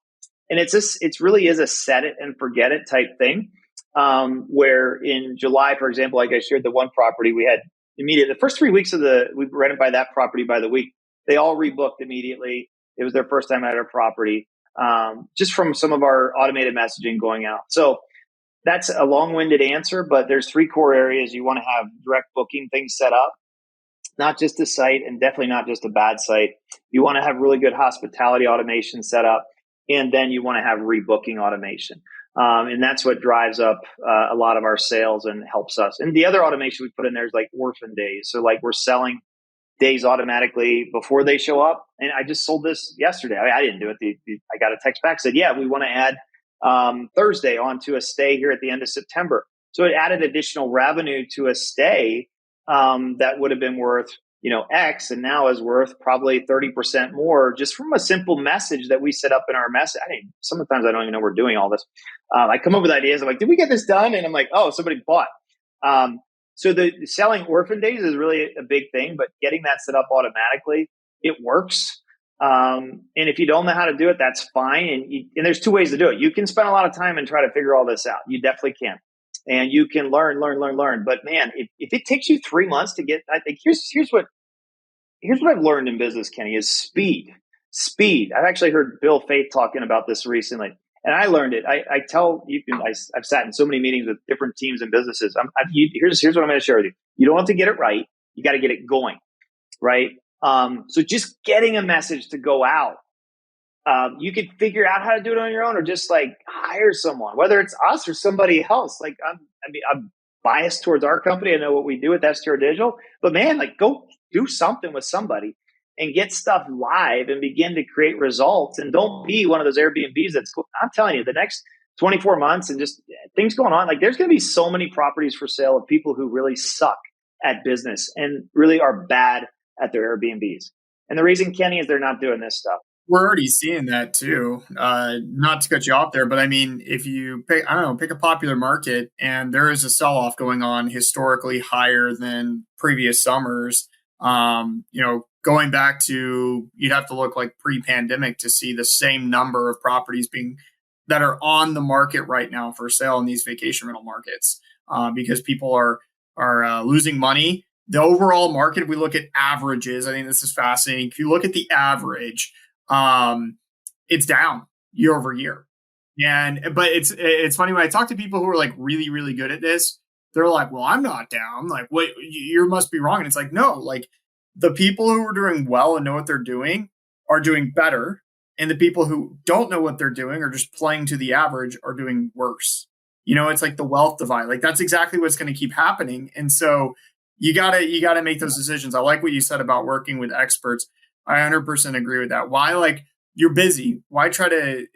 And it really is a set it and forget it type thing. Where in July, for example, like I shared the one property, we had immediately, the first 3 weeks we rented by that property by the week, they all rebooked immediately. It was their first time at our property, just from some of our automated messaging going out. So that's a long-winded answer, but there's 3 core areas. You want to have direct booking things set up, not just a site, and definitely not just a bad site. You want to have really good hospitality automation set up, and then you want to have rebooking automation. And that's what drives up a lot of our sales and helps us. And the other automation we put in there is like orphan days. So like we're selling days automatically before they show up. And I just sold this yesterday. I didn't do it. I got a text back, said, yeah, we want to add Thursday onto a stay here at the end of September. So it added additional revenue to a stay that would have been worth, X, and now is worth probably 30% more just from a simple message that we set up in our message. Sometimes I don't even know we're doing all this. I come up with ideas. I'm like, did we get this done? And I'm like, oh, somebody bought. So the selling orphan days is really a big thing, but getting that set up automatically, it works. And if you don't know how to do it, that's fine. And there's 2 ways to do it. You can spend a lot of time and try to figure all this out. You definitely can. And you can learn. But man, if it takes you 3 months to get, I think here's what I've learned in business, Kenny, is speed. I've actually heard Bill Faith talking about this recently, and I learned it. I've sat in so many meetings with different teams and businesses. Here's what I'm going to share with you. You don't have to get it right. You got to get it going, right? So just getting a message to go out. You could figure out how to do it on your own, or just like hire someone, whether it's us or somebody else. Like I'm biased towards our company. I know what we do with STR Digital, but man, like go do something with somebody and get stuff live and begin to create results. And don't be one of those Airbnbs I'm telling you, the next 24 months and just things going on. Like there's going to be so many properties for sale of people who really suck at business and really are bad at their Airbnbs. And the reason, Kenny, is they're not doing this stuff. We're already seeing that too. Not to cut you off there, but I mean, if you pick a popular market and there is a sell-off going on historically higher than previous summers, going back to, you'd have to look like pre-pandemic to see the same number of properties that are on the market right now for sale in these vacation rental markets, because people are losing money. The overall market, if we look at averages, I think this is fascinating. If you look at the average, it's down year over year. But it's funny when I talk to people who are like really, really good at this, they're like, well, I'm not down. I'm like, wait, you must be wrong. And it's like, no, like the people who are doing well and know what they're doing are doing better. And the people who don't know what they're doing or just playing to the average are doing worse. It's like the wealth divide. Like that's exactly what's going to keep happening. And so you gotta make those decisions. I like what you said about working with experts. I 100% agree with that. Why, like, you're busy. Why try to,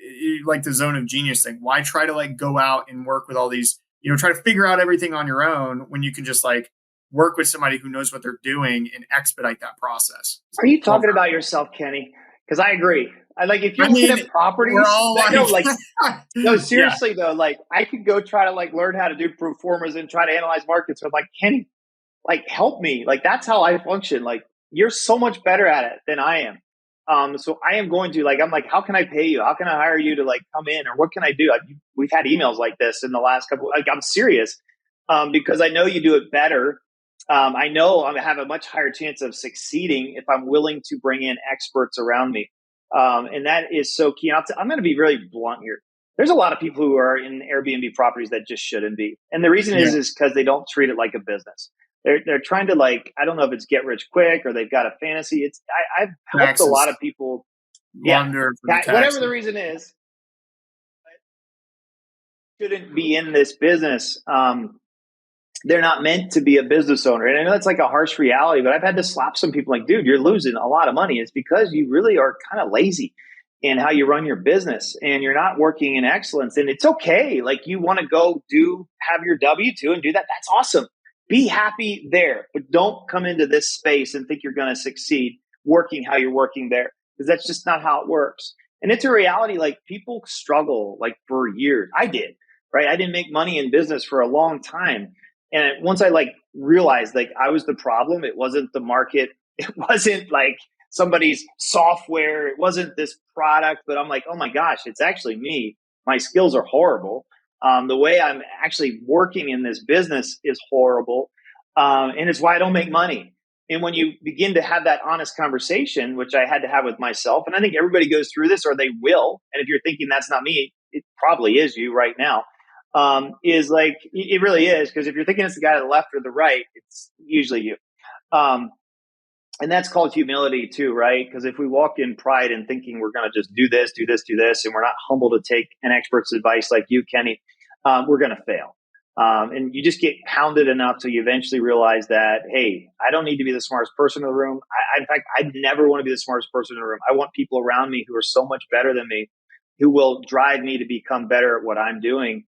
like the zone of genius thing? Why try to like go out and work with all these, try to figure out everything on your own when you can just like work with somebody who knows what they're doing and expedite that process? Are you talking about yourself, Kenny? Because I agree. If you're looking at properties, no, seriously though, like I could go try to like learn how to do pro formas and try to analyze markets. But I'm like, Kenny, like help me. Like that's how I function. Like you're so much better at it than I am. So I am going to I'm like, how can I pay you? How can I hire you to like come in, or what can I do? We've had emails like this in the last couple. Like, I'm serious, because I know you do it better. I know I have a much higher chance of succeeding if I'm willing to bring in experts around me. And that is so key. I'm going to be really blunt here. There's a lot of people who are in Airbnb properties that just shouldn't be. And the reason Yeah. is because they don't treat it like a business. They're trying to I don't know if it's get rich quick or they've got a fantasy. I've helped a lot of Taxes. people. Yeah. Wonder for the Whatever the taxes. reason is, shouldn't be in this business. They're not meant to be a business owner. And I know that's like a harsh reality, but I've had to slap some people like, dude, you're losing a lot of money. It's because you really are kind of lazy in how you run your business and you're not working in excellence. And it's okay. Like, you want to go have your W-2 and do that. That's awesome. Be happy there, but don't come into this space and think you're going to succeed working how you're working there, because that's just not how it works. And it's a reality. Like, people struggle like for years. I did, right? I didn't make money in business for a long time. And once I realized I was the problem, it wasn't the market. It wasn't like somebody's software. It wasn't this product, but I'm like, oh my gosh, it's actually me. My skills are horrible. The way I'm actually working in this business is horrible. And it's why I don't make money. And when you begin to have that honest conversation, which I had to have with myself, and I think everybody goes through this, or they will. And if you're thinking that's not me, it probably is you right now. Is it really is, because if you're thinking it's the guy to the left or the right, it's usually you. Um, and that's called humility too, right? Because if we walk in pride and thinking we're going to just do this, do this, do this, and we're not humble to take an expert's advice like you, Kenny, we're going to fail. And you just get pounded enough till you eventually realize that, hey, I don't need to be the smartest person in the room. In fact, I never want to be the smartest person in the room. I want people around me who are so much better than me, who will drive me to become better at what I'm doing.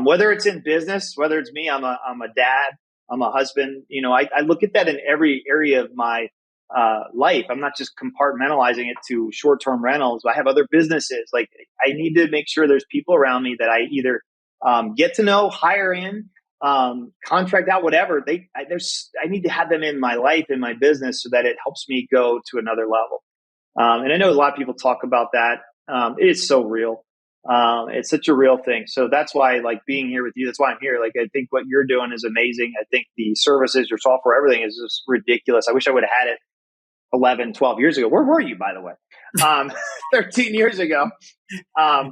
Whether it's in business, whether it's me, I'm a dad, I'm a husband. I look at that in every area of my life. I'm not just compartmentalizing it to short-term rentals. I have other businesses. Like, I need to make sure there's people around me that I either get to know, hire in, contract out, whatever. I need to have them in my life, in my business, so that it helps me go to another level. And I know a lot of people talk about that. It is so real. It's such a real thing. So that's why, being here with you, that's why I'm here. I think what you're doing is amazing. I think the services, your software, everything is just ridiculous. I wish I would have had it 11, 12 years ago. Where were you, by the way? 13 years ago.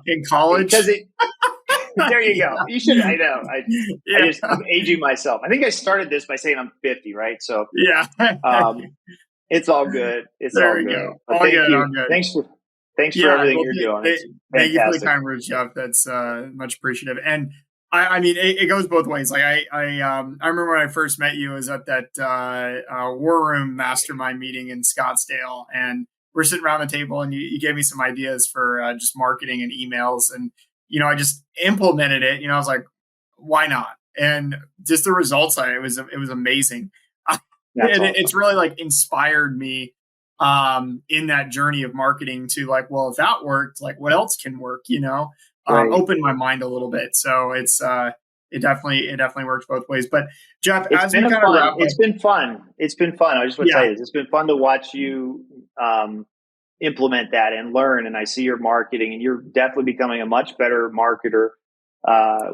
In college? Because there you go. You should. I know. Yeah. I'm aging myself. I think I started this by saying I'm 50, right? So Yeah. it's all good. It's There all we good. go. But All thank good. you. All good. Thanks for Yeah. everything Well, you're doing. It's thank you for the fantastic. kind words, Jeff. That's much appreciative. And I mean, it goes both ways. I remember when I first met you, I was at that War Room Mastermind meeting in Scottsdale, and we're sitting around the table, and you gave me some ideas for just marketing and emails, and I just implemented it. I was like, why not? And just the results, it was amazing. That's And awesome. it's really inspired me in that journey of marketing to well, if that worked, what else can work? Right. Opened my mind a little bit. So it definitely works both ways. But Jeff, as we kind of wrap It's up, been fun. It's been fun. I just want to tell yeah, you this. It's been fun to watch you implement that and learn. And I see your marketing, and you're definitely becoming a much better marketer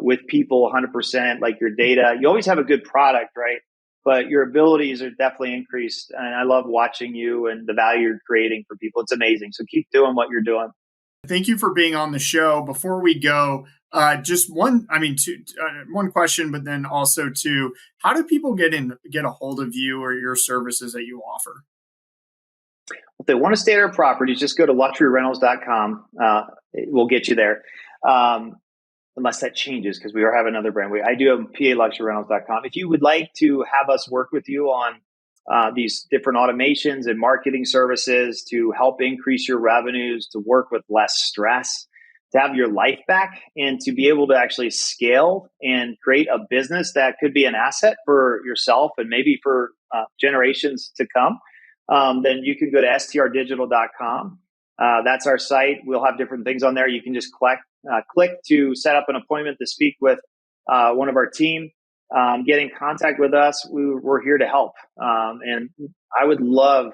with people 100%. Like, your data, you always have a good product, right? But your abilities are definitely increased. And I love watching you and the value you're creating for people. It's amazing. So keep doing what you're doing. thank you for being on the show. Before we go, just one question, but then also two, how do people get a hold of you or your services that you offer? If they want to stay at our properties, just go to luxuryrentals.com. It will get you there. Unless that changes, because we are having another brand. I do have paluxuryrentals.com. If you would like to have us work with you on these different automations and marketing services to help increase your revenues, to work with less stress, to have your life back, and to be able to actually scale and create a business that could be an asset for yourself and maybe for generations to come, then you can go to strdigital.com. That's our site. We'll have different things on there. You can just click to set up an appointment to speak with one of our team. Get in contact with us. We're here to help. And I would love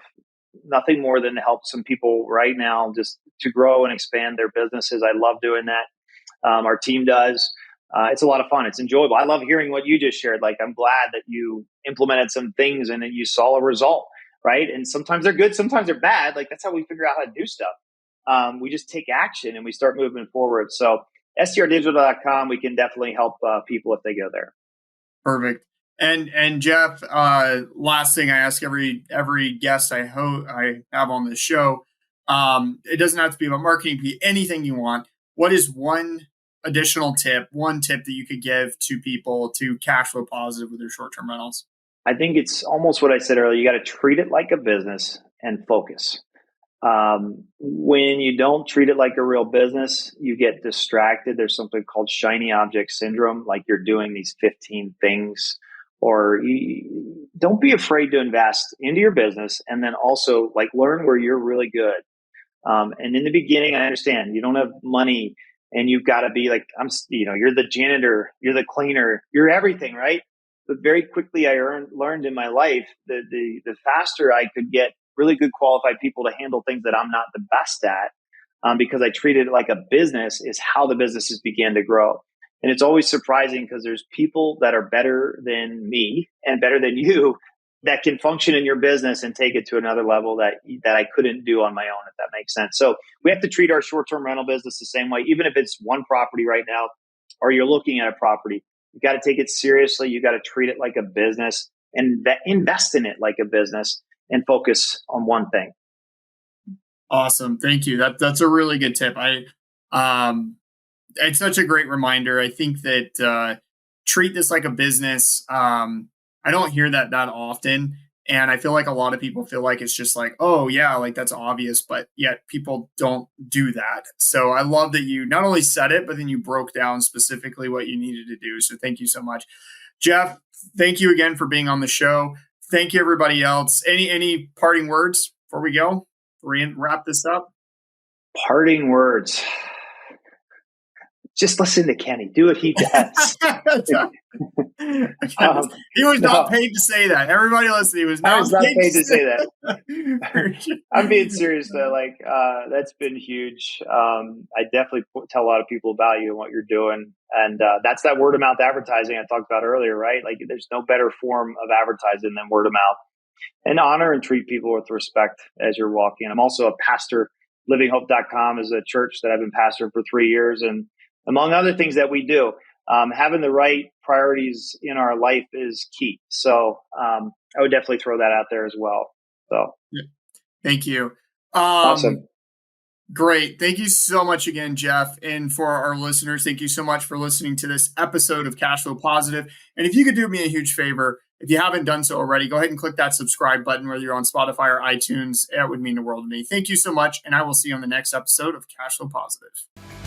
nothing more than to help some people right now just to grow and expand their businesses. I love doing that. Our team does. It's a lot of fun. It's enjoyable. I love hearing what you just shared. Like, I'm glad that you implemented some things and that you saw a result, right? And sometimes they're good, sometimes they're bad. Like, that's how we figure out how to do stuff. We just take action and we start moving forward. So strdigital.com, we can definitely help people if they go there. Perfect. And Jeff, last thing I ask every guest I have on the show, it doesn't have to be about marketing, it can be anything you want. What is one additional tip, that you could give to people to cash flow positive with their short-term rentals? I think it's almost what I said earlier. You got to treat it like a business and focus. When you don't treat it like a real business, you get distracted. There's something called shiny object syndrome, like you're doing these 15 things. Don't be afraid to invest into your business, and then also like learn where you're really good. And in the beginning, I understand you don't have money and you've got to be like, you're the janitor, you're the cleaner, you're everything, right? But very quickly, I learned in my life that the faster I could get really good qualified people to handle things that I'm not the best at, because I treated it like a business, is how the businesses began to grow. And it's always surprising because there's people that are better than me and better than you that can function in your business and take it to another level that I couldn't do on my own, if that makes sense. So we have to treat our short-term rental business the same way, even if it's one property right now, or you're looking at a property. You got to take it seriously. You got to treat it like a business and invest in it like a business and focus on one thing. Awesome. Thank you. That's a really good tip. It's such a great reminder. I think that treat this like a business. I don't hear that often. And I feel like a lot of people feel like it's just like, oh yeah, like that's obvious, but yet people don't do that. So I love that you not only said it, but then you broke down specifically what you needed to do. So thank you so much. Jeff, thank you again for being on the show. Thank you, everybody else. Any parting words before we go? Wrap this up? Parting words. Just listen to Kenny. Do what he does. He was not paid to say that. Everybody listening, he was not paid to say that. I'm being serious though. Like, that's been huge. I definitely tell a lot of people value in what you're doing. And that's that word of mouth advertising I talked about earlier, right? Like, there's no better form of advertising than word of mouth. And honor and treat people with respect as you're walking. I'm also a pastor. Livinghope.com is a church that I've been pastoring for 3 years. And among other things that we do, having the right priorities in our life is key. So I would definitely throw that out there as well. So thank you. Awesome. Great. Thank you so much again, Jeff. And for our listeners, thank you so much for listening to this episode of Cash Flow Positive. And if you could do me a huge favor, if you haven't done so already, go ahead and click that subscribe button, whether you're on Spotify or iTunes. That would mean the world to me. Thank you so much. And I will see you on the next episode of Cash Flow Positive.